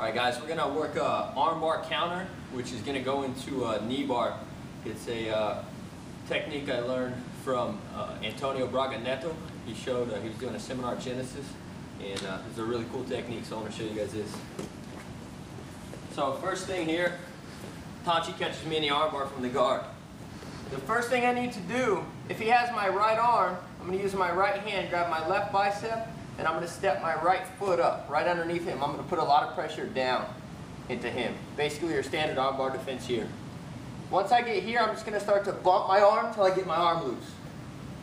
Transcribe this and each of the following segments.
Alright guys, we're going to work a arm bar counter, which is going to go into a knee bar. It's a technique I learned from Antonio Braga Neto. He was doing a seminar at Genesis, and it's a really cool technique, so I want to show you guys this. So first thing here, Tanchi catches me in the arm bar from the guard. The first thing I need to do, if he has my right arm, I'm going to use my right hand, grab my left bicep, and I'm going to step my right foot up, right underneath him. I'm going to put a lot of pressure down into him. Basically your standard arm bar defense here. Once I get here, I'm just going to start to bump my arm until I get my arm loose.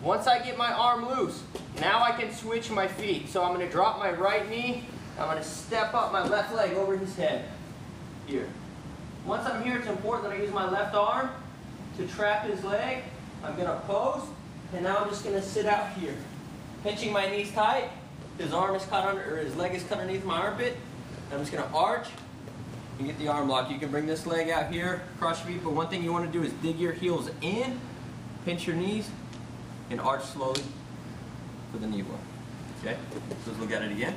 Once I get my arm loose, now I can switch my feet. So I'm going to drop my right knee, I'm going to step up my left leg over his head. Here. Once I'm here, it's important that I use my left arm to trap his leg. I'm going to pose, and now I'm just going to sit out here. Pinching my knees tight. His arm is cut under, or his leg is cut underneath my armpit. I'm just going to arch and get the arm lock. You can bring this leg out here, cross your feet, but one thing you want to do is dig your heels in, pinch your knees, and arch slowly for the knee bar. Okay, so let's look at it again.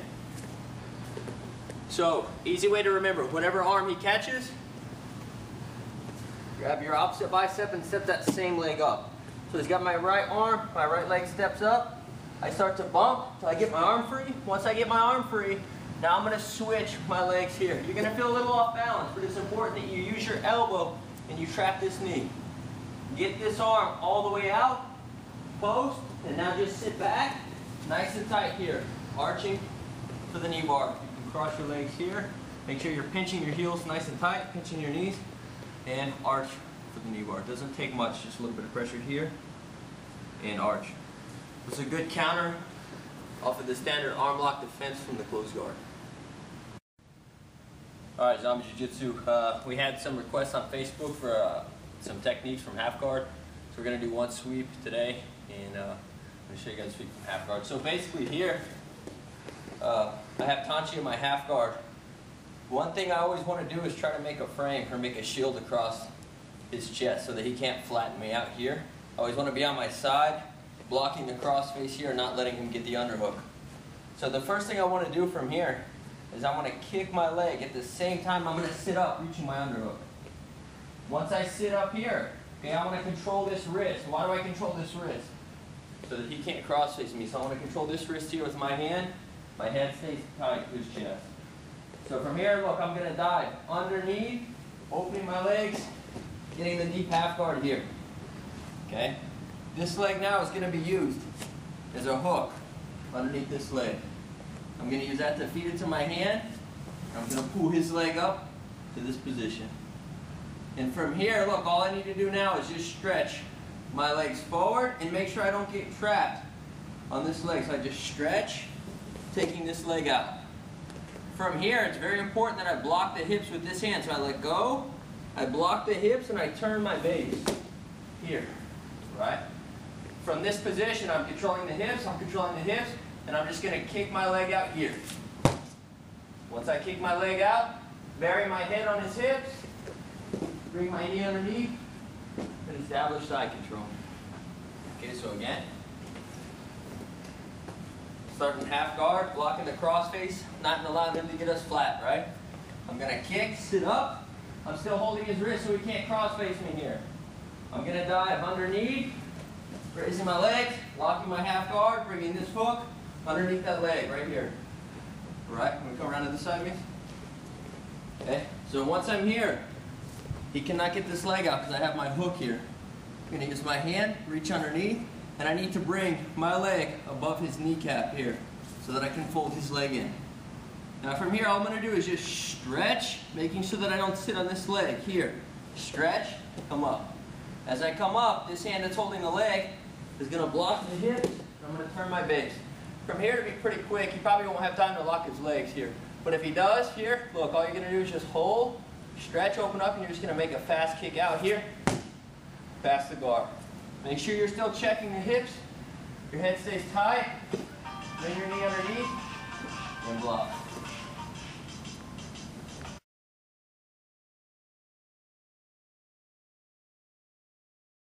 So, easy way to remember, whatever arm he catches, grab your opposite bicep and step that same leg up. So he's got my right arm, my right leg steps up. I start to bump until I get my arm free. Once I get my arm free, now I'm going to switch my legs here. You're going to feel a little off balance, but it's important that you use your elbow and you trap this knee. Get this arm all the way out, post, and now just sit back, nice and tight here, arching for the knee bar. You can cross your legs here. Make sure you're pinching your heels nice and tight, pinching your knees, and arch for the knee bar. It doesn't take much, just a little bit of pressure here, and arch. It's a good counter off of the standard arm lock defense from the closed guard. Alright, Zombie Jiu-Jitsu, we had some requests on Facebook for some techniques from half guard. So we're going to do one sweep today, and I'm going to show you guys a sweep from half guard. So basically here, I have Tanchi in my half guard. One thing I always want to do is try to make a frame or make a shield across his chest so that he can't flatten me out here. I always want to be on my side, blocking the cross face here, not letting him get the underhook. So the first thing I want to do from here is I want to kick my leg. At the same time, I'm going to sit up, reaching my underhook. Once I sit up here, okay, I want to control this wrist. Why do I control this wrist? So that he can't cross face me. So I want to control this wrist here with my hand. My head stays tight to his chest. So from here, look, I'm going to dive underneath, opening my legs, getting the deep half guard here. Okay? This leg now is going to be used as a hook underneath this leg. I'm going to use that to feed it to my hand. I'm going to pull his leg up to this position. And from here, look, all I need to do now is just stretch my legs forward and make sure I don't get trapped on this leg. So I just stretch, taking this leg out. From here, it's very important that I block the hips with this hand. So I let go, I block the hips, and I turn my base here, right? From this position, I'm controlling the hips, and I'm just going to kick my leg out here. Once I kick my leg out, bury my head on his hips, bring my knee underneath, and establish side control. Okay, so again, starting half guard, blocking the cross face, not allowing him to get us flat, right? I'm going to kick, sit up. I'm still holding his wrist so he can't cross face me here. I'm going to dive underneath, raising my legs, locking my half guard, bringing this hook underneath that leg right here. Right? I'm going to come around to this side of me. Okay? So once I'm here, he cannot get this leg out because I have my hook here. I'm going to use my hand, reach underneath, and I need to bring my leg above his kneecap here so that I can fold his leg in. Now from here, all I'm going to do is just stretch, making sure that I don't sit on this leg here. Stretch, come up. As I come up, this hand that's holding the leg is going to block the hips, and I'm going to turn my base. From here, to be pretty quick, he probably won't have time to lock his legs here. But if he does, here, look, all you're going to do is just hold, stretch, open up, and you're just going to make a fast kick out here, past the guard. Make sure you're still checking the hips, your head stays tight, bring your knee underneath, and block.